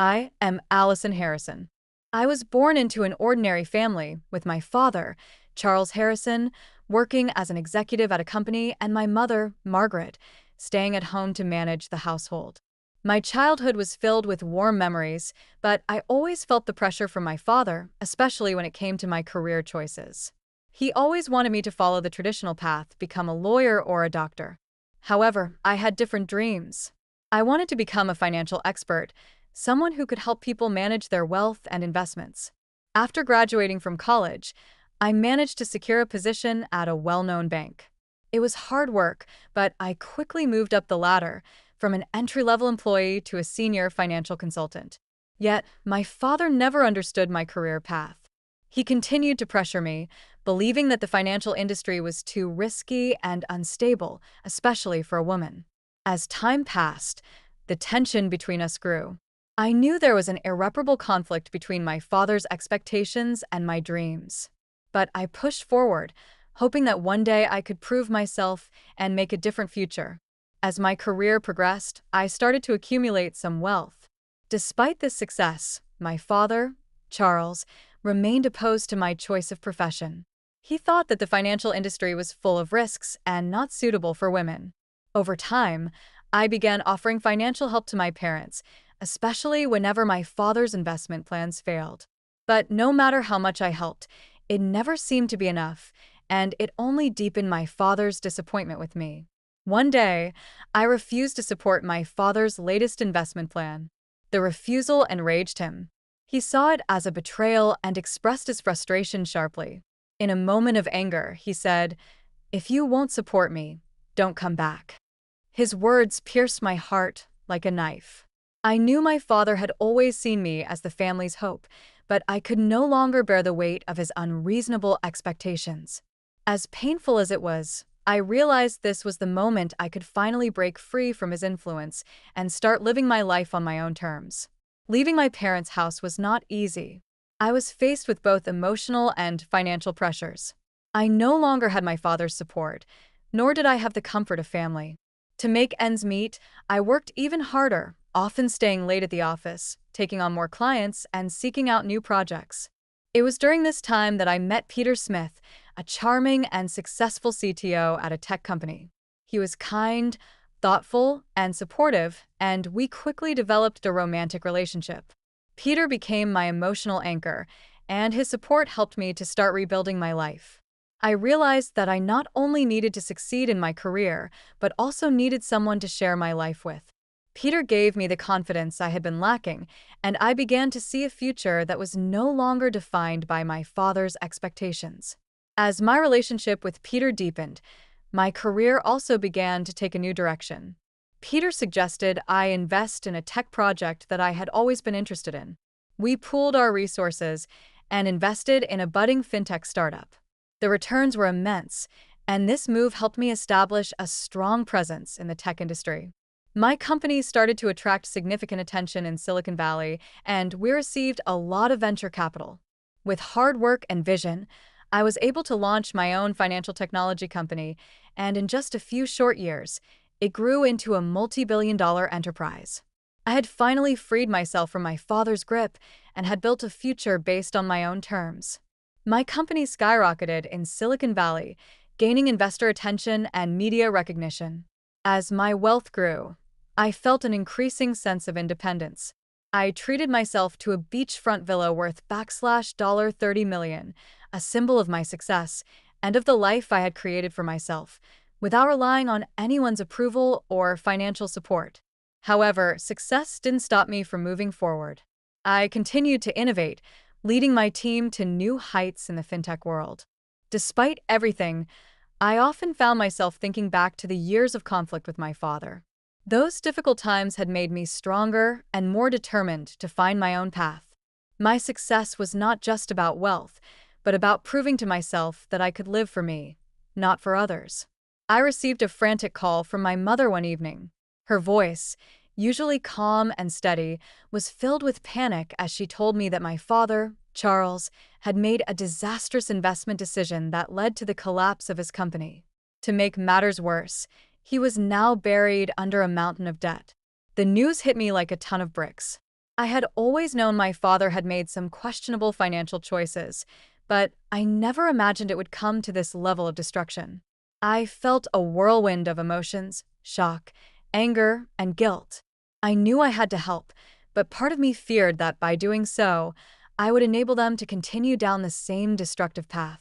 I am Allison Harrison. I was born into an ordinary family with my father, Charles Harrison, working as an executive at a company, and my mother, Margaret, staying at home to manage the household. My childhood was filled with warm memories, but I always felt the pressure from my father, especially when it came to my career choices. He always wanted me to follow the traditional path, become a lawyer or a doctor. However, I had different dreams. I wanted to become a financial expert, someone who could help people manage their wealth and investments. After graduating from college, I managed to secure a position at a well-known bank. It was hard work, but I quickly moved up the ladder, from an entry-level employee to a senior financial consultant. Yet, my father never understood my career path. He continued to pressure me, believing that the financial industry was too risky and unstable, especially for a woman. As time passed, the tension between us grew. I knew there was an irreparable conflict between my father's expectations and my dreams. But I pushed forward, hoping that one day I could prove myself and make a different future. As my career progressed, I started to accumulate some wealth. Despite this success, my father, Charles, remained opposed to my choice of profession. He thought that the financial industry was full of risks and not suitable for women. Over time, I began offering financial help to my parents, especially whenever my father's investment plans failed. But no matter how much I helped, it never seemed to be enough, and it only deepened my father's disappointment with me. One day, I refused to support my father's latest investment plan. The refusal enraged him. He saw it as a betrayal and expressed his frustration sharply. In a moment of anger, he said, "If you won't support me, don't come back." His words pierced my heart like a knife. I knew my father had always seen me as the family's hope, but I could no longer bear the weight of his unreasonable expectations. As painful as it was, I realized this was the moment I could finally break free from his influence and start living my life on my own terms. Leaving my parents' house was not easy. I was faced with both emotional and financial pressures. I no longer had my father's support, nor did I have the comfort of family. To make ends meet, I worked even harder, often staying late at the office, taking on more clients, and seeking out new projects. It was during this time that I met Peter Smith, a charming and successful CTO at a tech company. He was kind, thoughtful, and supportive, and we quickly developed a romantic relationship. Peter became my emotional anchor, and his support helped me to start rebuilding my life. I realized that I not only needed to succeed in my career, but also needed someone to share my life with. Peter gave me the confidence I had been lacking, and I began to see a future that was no longer defined by my father's expectations. As my relationship with Peter deepened, my career also began to take a new direction. Peter suggested I invest in a tech project that I had always been interested in. We pooled our resources and invested in a budding fintech startup. The returns were immense, and this move helped me establish a strong presence in the tech industry. My company started to attract significant attention in Silicon Valley, and we received a lot of venture capital. With hard work and vision, I was able to launch my own financial technology company, and in just a few short years, it grew into a multi-billion-dollar enterprise. I had finally freed myself from my father's grip and had built a future based on my own terms. My company skyrocketed in Silicon Valley, gaining investor attention and media recognition. As my wealth grew, I felt an increasing sense of independence. I treated myself to a beachfront villa worth $30 million, a symbol of my success and of the life I had created for myself, without relying on anyone's approval or financial support. However, success didn't stop me from moving forward. I continued to innovate, leading my team to new heights in the fintech world. Despite everything, I often found myself thinking back to the years of conflict with my father. Those difficult times had made me stronger and more determined to find my own path. My success was not just about wealth, but about proving to myself that I could live for me, not for others. I received a frantic call from my mother one evening. Her voice, usually calm and steady, was filled with panic as she told me that my father, Charles, had made a disastrous investment decision that led to the collapse of his company. To make matters worse, he was now buried under a mountain of debt. The news hit me like a ton of bricks. I had always known my father had made some questionable financial choices, but I never imagined it would come to this level of destruction. I felt a whirlwind of emotions, shock, anger, and guilt. I knew I had to help, but part of me feared that by doing so, I would enable them to continue down the same destructive path.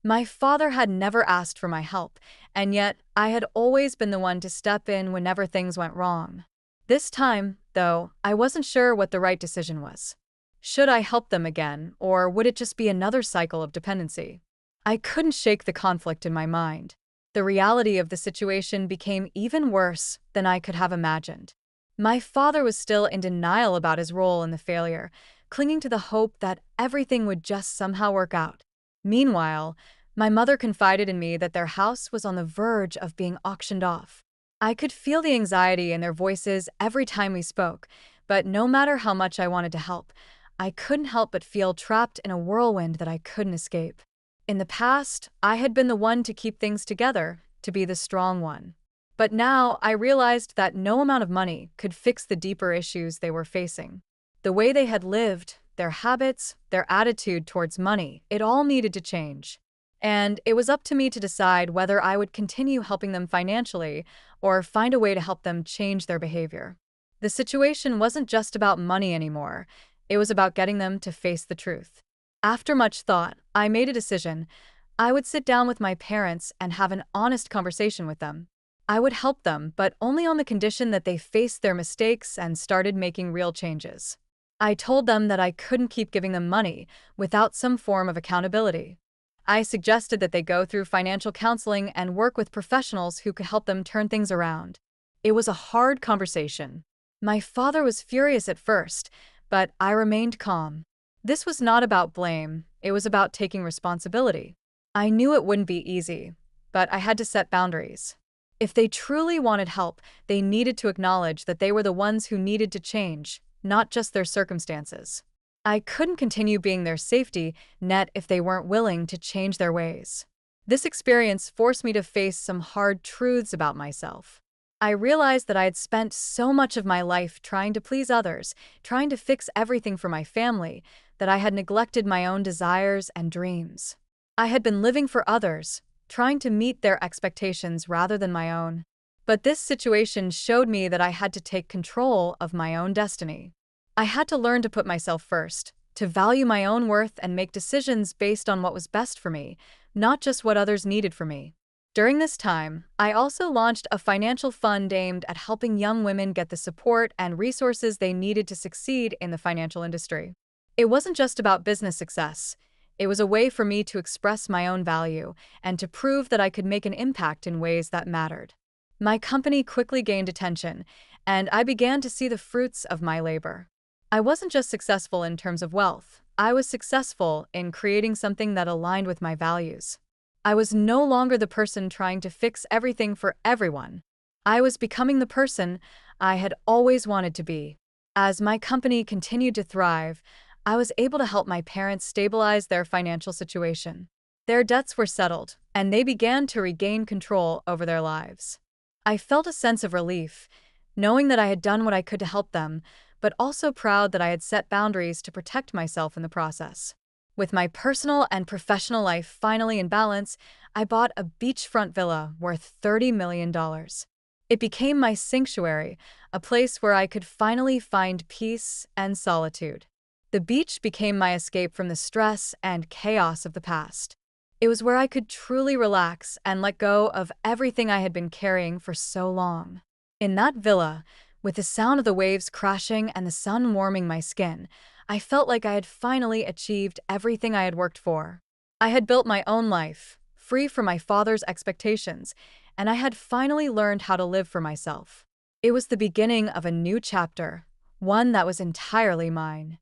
My father had never asked for my help, and yet I had always been the one to step in whenever things went wrong. This time, though, I wasn't sure what the right decision was. Should I help them again, or would it just be another cycle of dependency? I couldn't shake the conflict in my mind. The reality of the situation became even worse than I could have imagined. My father was still in denial about his role in the failure, clinging to the hope that everything would just somehow work out. Meanwhile, my mother confided in me that their house was on the verge of being auctioned off. I could feel the anxiety in their voices every time we spoke, but no matter how much I wanted to help, I couldn't help but feel trapped in a whirlwind that I couldn't escape. In the past, I had been the one to keep things together, to be the strong one. But now I realized that no amount of money could fix the deeper issues they were facing. The way they had lived, their habits, their attitude towards money, it all needed to change. And it was up to me to decide whether I would continue helping them financially or find a way to help them change their behavior. The situation wasn't just about money anymore, it was about getting them to face the truth. After much thought, I made a decision. I would sit down with my parents and have an honest conversation with them. I would help them, but only on the condition that they faced their mistakes and started making real changes. I told them that I couldn't keep giving them money without some form of accountability. I suggested that they go through financial counseling and work with professionals who could help them turn things around. It was a hard conversation. My father was furious at first, but I remained calm. This was not about blame, it was about taking responsibility. I knew it wouldn't be easy, but I had to set boundaries. If they truly wanted help, they needed to acknowledge that they were the ones who needed to change, not just their circumstances. I couldn't continue being their safety net if they weren't willing to change their ways. This experience forced me to face some hard truths about myself. I realized that I had spent so much of my life trying to please others, trying to fix everything for my family, that I had neglected my own desires and dreams. I had been living for others, trying to meet their expectations rather than my own. But this situation showed me that I had to take control of my own destiny. I had to learn to put myself first, to value my own worth and make decisions based on what was best for me, not just what others needed from me. During this time, I also launched a financial fund aimed at helping young women get the support and resources they needed to succeed in the financial industry. It wasn't just about business success. It was a way for me to express my own value and to prove that I could make an impact in ways that mattered. My company quickly gained attention, and I began to see the fruits of my labor. I wasn't just successful in terms of wealth, I was successful in creating something that aligned with my values. I was no longer the person trying to fix everything for everyone. I was becoming the person I had always wanted to be. As my company continued to thrive, I was able to help my parents stabilize their financial situation. Their debts were settled, and they began to regain control over their lives. I felt a sense of relief, knowing that I had done what I could to help them, but also proud that I had set boundaries to protect myself in the process. With my personal and professional life finally in balance, I bought a beachfront villa worth $30 million. It became my sanctuary, a place where I could finally find peace and solitude. The beach became my escape from the stress and chaos of the past. It was where I could truly relax and let go of everything I had been carrying for so long. In that villa, with the sound of the waves crashing and the sun warming my skin, I felt like I had finally achieved everything I had worked for. I had built my own life, free from my father's expectations, and I had finally learned how to live for myself. It was the beginning of a new chapter, one that was entirely mine.